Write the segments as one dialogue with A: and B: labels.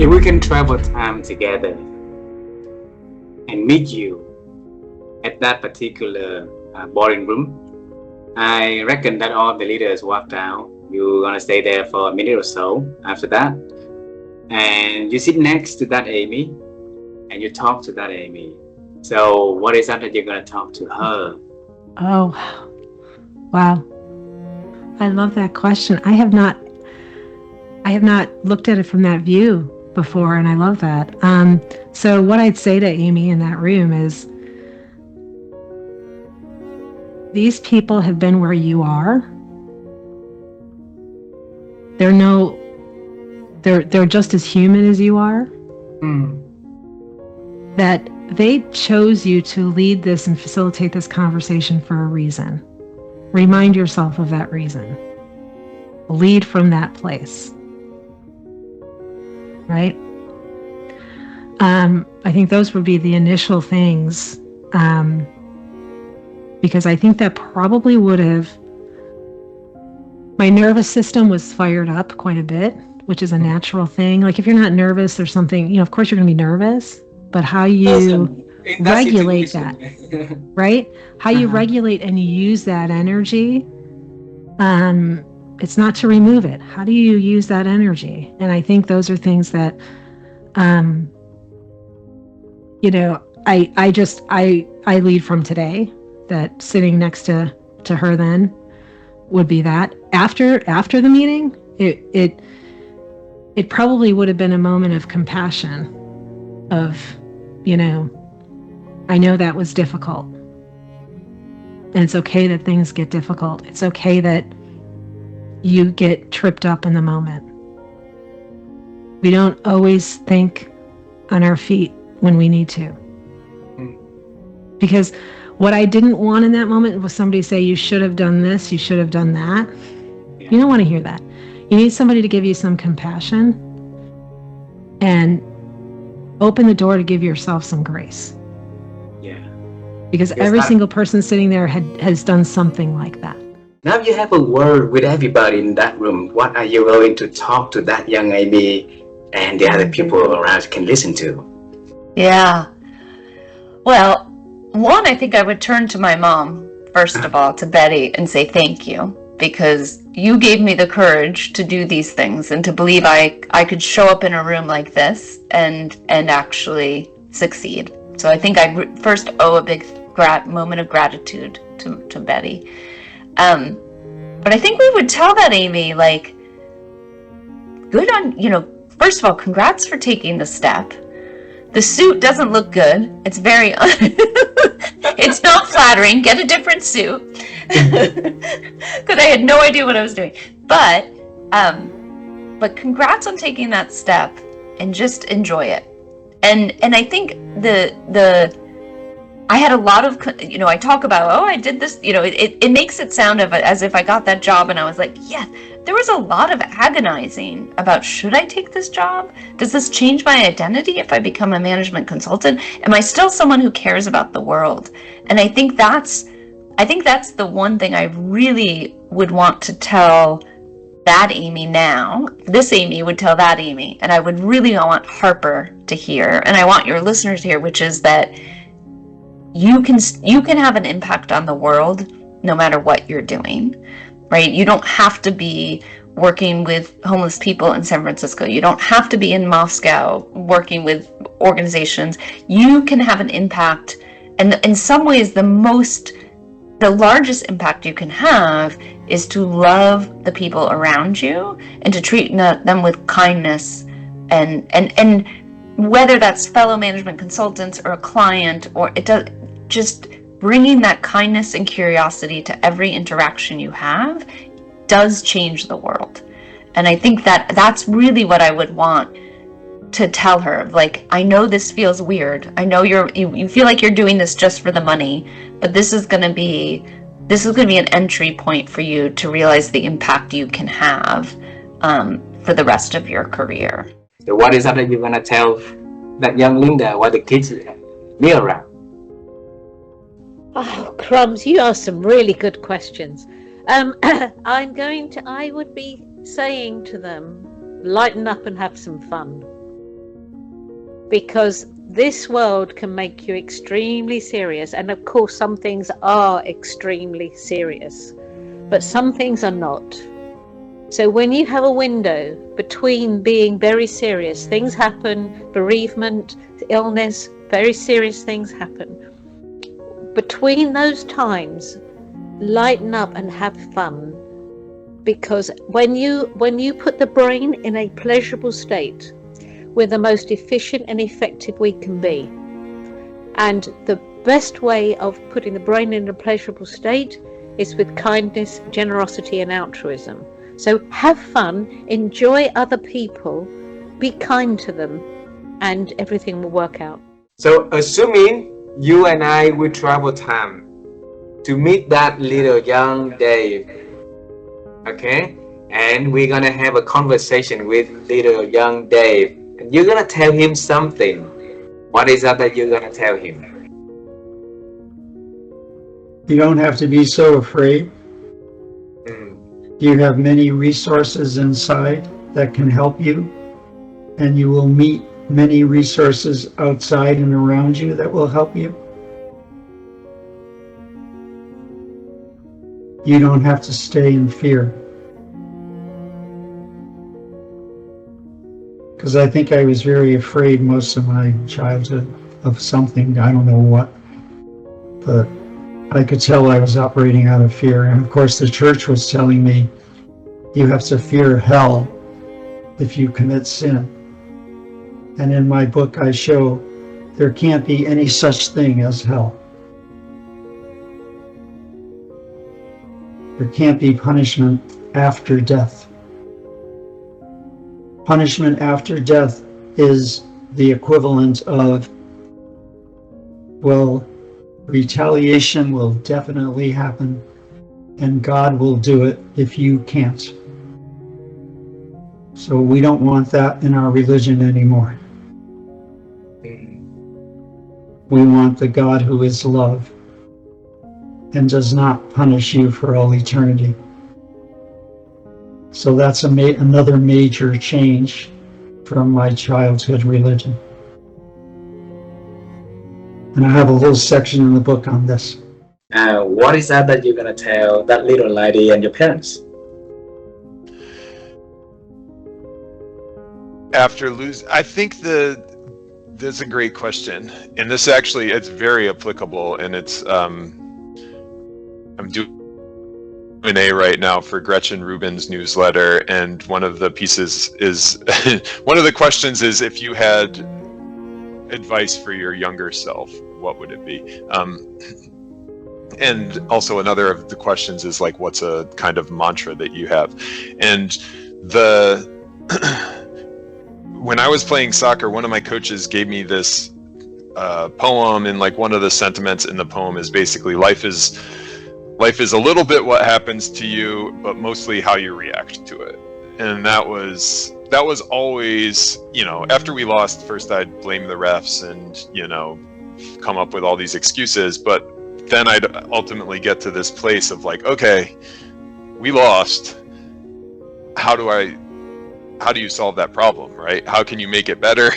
A: If we can travel time together and meet you at that particular boarding room, I reckon that all the leaders walked out. You're gonna stay there for a minute or so after that, and you sit next to that Amy, and you talk to that Amy. So what is that you're gonna talk to her?
B: Oh, wow. I love that question. I have not looked at it from that view before, and I love that. So what I'd say to Amy in that room is, these people have been where you are. They're just as human as you are. That they chose you to lead this and facilitate this conversation for a reason. Remind yourself of that reason. Lead from that place. Right? I think those would be the initial things, because I think that probably would have, my nervous system was fired up quite a bit, which is a natural thing. Like if you're not nervous or something, of course you're going to be nervous, but how you regulate that, right? How you regulate and use that energy, it's not to remove it. How do you use that energy? And I think those are things that, I lead from today, that sitting next to her then would be that. After the meeting, it probably would have been a moment of compassion of, I know that was difficult. And it's okay that things get difficult. It's okay that you get tripped up in the moment. We don't always think on our feet when we need to. Because what I didn't want in that moment was somebody to say, you should have done this, you should have done that. Yeah. You don't want to hear that. You need somebody to give you some compassion and open the door to give yourself some grace.
A: Yeah.
B: Because every single person sitting there has done something like that.
A: Now you have a word with everybody in that room. What are you going to talk to that young Amy and the other people around can listen to?
C: Yeah. Well, one, I think I would turn to my mom, first of all, to Betty, and say thank you, because you gave me the courage to do these things and to believe I could show up in a room like this and actually succeed. So I think I first owe a big moment of gratitude to Betty. But I think we would tell that Amy, like, good on, first of all, congrats for taking the step. The suit doesn't look good. It's very, it's not flattering. Get a different suit. Because I had no idea what I was doing. But congrats on taking that step and just enjoy it. And I think I had a lot of, I talk about, I did this, it makes it sound as if I got that job and I was like, yes. There was a lot of agonizing about, should I take this job? Does this change my identity if I become a management consultant? Am I still someone who cares about the world? And I think that's the one thing I really would want to tell that Amy now. This Amy would tell that Amy, and I would really want Harper to hear, and I want your listeners to hear, which is that you can have an impact on the world no matter what you're doing. Right? You don't have to be working with homeless people in San Francisco. You don't have to be in Moscow working with organizations. You can have an impact. And in some ways, the largest impact you can have is to love the people around you and to treat them with kindness. And whether that's fellow management consultants or a client, or just bringing that kindness and curiosity to every interaction you have does change the world. And I think that's really what I would want to tell her. Like, I know this feels weird. I know you feel like you're doing this just for the money, but this is going to be an entry point for you to realize the impact you can have for the rest of your career.
A: So what is that you're going to tell that young Lynda, what the kids be around?
D: Oh, crumbs, you asked some really good questions. I would be saying to them, lighten up and have some fun. because this world can make you extremely serious. And of course, some things are extremely serious, but some things are not. So when you have a window between being very serious, things happen, bereavement, illness, very serious things happen. Between those times, lighten up and have fun. Because when you put the brain in a pleasurable state, we're the most efficient and effective we can be. And the best way of putting the brain in a pleasurable state is with kindness, generosity, and altruism. So have fun, enjoy other people, be kind to them, and everything will work out.
A: So assuming you and I will travel time to meet that little young Dave, okay? And we're gonna have a conversation with little young Dave. And you're gonna tell him something. What is that you're gonna tell him?
E: You don't have to be so afraid. You have many resources inside that can help you, and you will meet many resources outside and around you that will help you. You don't have to stay in fear. Because I think I was very afraid most of my childhood of something, I don't know what, but I could tell I was operating out of fear. And of course the church was telling me, you have to fear hell if you commit sin. And in my book I show there can't be any such thing as hell. There can't be punishment after death. Punishment after death is the equivalent of, well, retaliation will definitely happen, and God will do it if you can't. So we don't want that in our religion anymore. We want the God who is love and does not punish you for all eternity. So that's another major change from my childhood religion. And I have a little section in the book on this.
A: What is that you're going to tell that little lady and your parents?
F: After losing, I think that's a great question. And this actually, it's very applicable, and it's, I'm doing Q&A right now for Gretchen Rubin's newsletter, and one of the pieces is, one of the questions is, if you had advice for your younger self, what would it be? And also another of the questions is like, what's a kind of mantra that you have? And when I was playing soccer, one of my coaches gave me this poem, and like one of the sentiments in the poem is basically life is a little bit what happens to you, but mostly how you react to it. And that was always, after we lost, first I'd blame the refs and, come up with all these excuses, but then I'd ultimately get to this place of like, okay, we lost. How do you solve that problem, right? How can you make it better?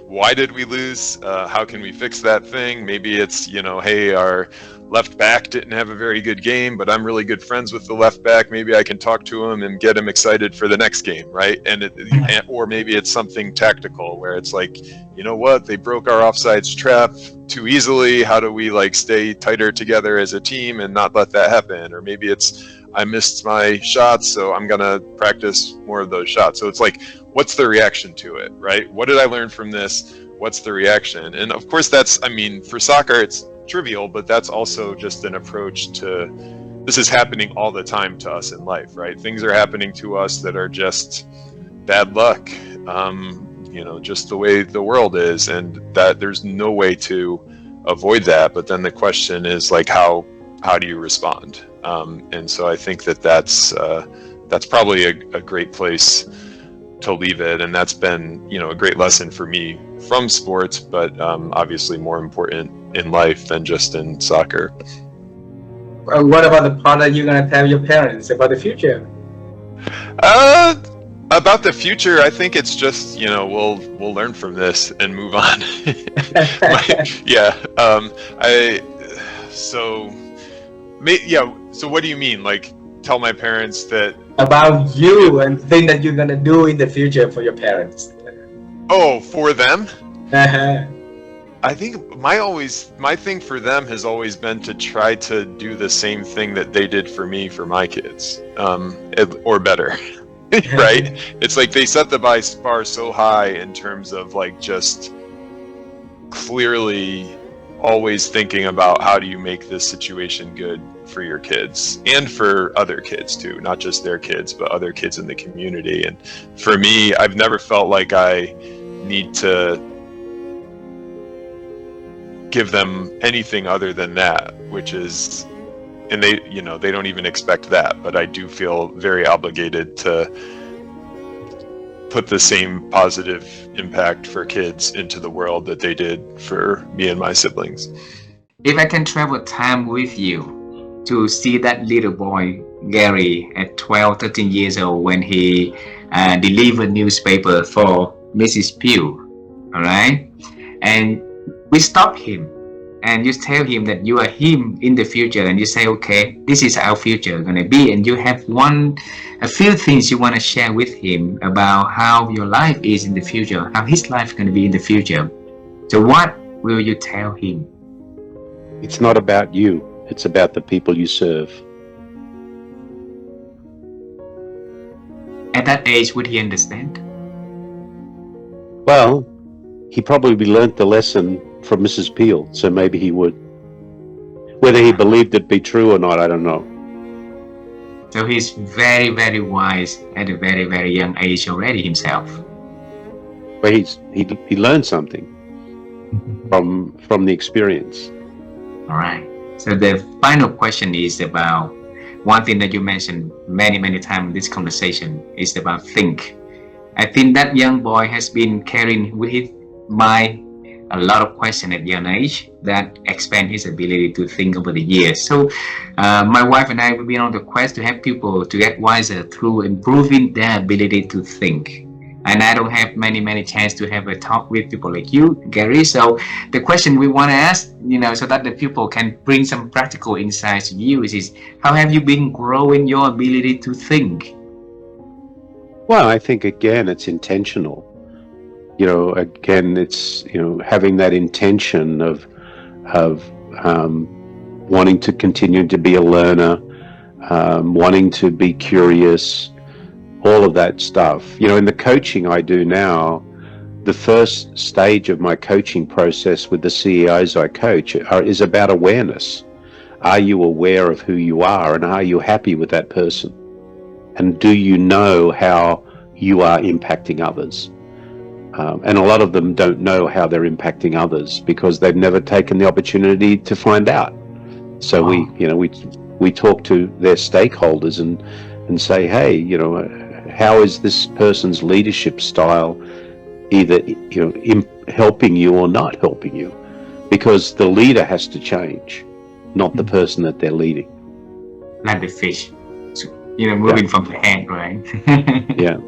F: Why did we lose? How can we fix that thing? Maybe it's, hey, our left back didn't have a very good game, but I'm really good friends with the left back. Maybe I can talk to him and get him excited for the next game, right? Or maybe it's something tactical where it's like, you know what? They broke our offsides trap too easily. How do we like stay tighter together as a team and not let that happen? Or maybe it's, I missed my shots, so I'm gonna practice more of those shots. So it's like, what's the reaction to it, right? What did I learn from this? What's the reaction? And of course for soccer, it's trivial, but that's also just an approach to, this is happening all the time to us in life, right? Things are happening to us that are just bad luck, just the way the world is, and that there's no way to avoid that. But then the question is like, how do you respond? And so I think that's probably a great place to leave it. And that's been, a great lesson for me from sports, but obviously more important in life than just in soccer.
A: What about the part that you're going to tell your parents about the future?
F: About the future, I think it's just, we'll learn from this and move on. So what do you mean? Like, tell my parents that
A: about you and thing that you're gonna do in the future for your parents.
F: Oh, for them?
A: Uh-huh.
F: I think my thing for them has always been to try to do the same thing that they did for me for my kids, or better. Right? It's like they set the bar so high in terms of like just clearly always thinking about how do you make this situation good for your kids and for other kids too, not just their kids, but other kids in the community. And for me, I've never felt like I need to give them anything other than that, which is, and they don't even expect that, but I do feel very obligated to put the same positive impact for kids into the world that they did for me and my siblings.
A: If I can travel time with you to see that little boy, Garry, at 12, 13 years old when he delivered newspaper for Mrs. Pugh, all right? And we stop him and you tell him that you are him in the future, and you say, okay, this is our future gonna be, and you have a few things you want to share with him about how your life is in the future, how his life is going to be in the future. So what will you tell him?
G: It's not about you, it's about the people you serve.
A: At that age, would he understand?
G: Well, he probably learnt the lesson from Mrs. Peel, so maybe he would. Whether he believed it be true or not, I don't know.
A: So he's very, very wise at a very, very young age already himself.
G: But he learned something from the experience.
A: All right. So the final question is about one thing that you mentioned many, many times in this conversation is about think. I think that young boy has been carrying with his mind a lot of questions at young age that expand his ability to think over the years. So my wife and I will be on the quest to help people to get wiser through improving their ability to think. And I don't have many chance to have a talk with people like you, Garry. So the question we want to ask, so that the people can bring some practical insights to you is how have you been growing your ability to think?
G: Well, I think again, it's intentional. Again, it's, having that intention of wanting to continue to be a learner, wanting to be curious, all of that stuff. In the coaching I do now, the first stage of my coaching process with the CEOs I coach is about awareness. Are you aware of who you are, and are you happy with that person? And do you know how you are impacting others? And a lot of them don't know how they're impacting others because they've never taken the opportunity to find out. So we talk to their stakeholders and say, hey, how is this person's leadership style either helping you or not helping you? Because the leader has to change, not the person that they're leading.
A: Like the fish, moving from the hand, right?
G: Yeah.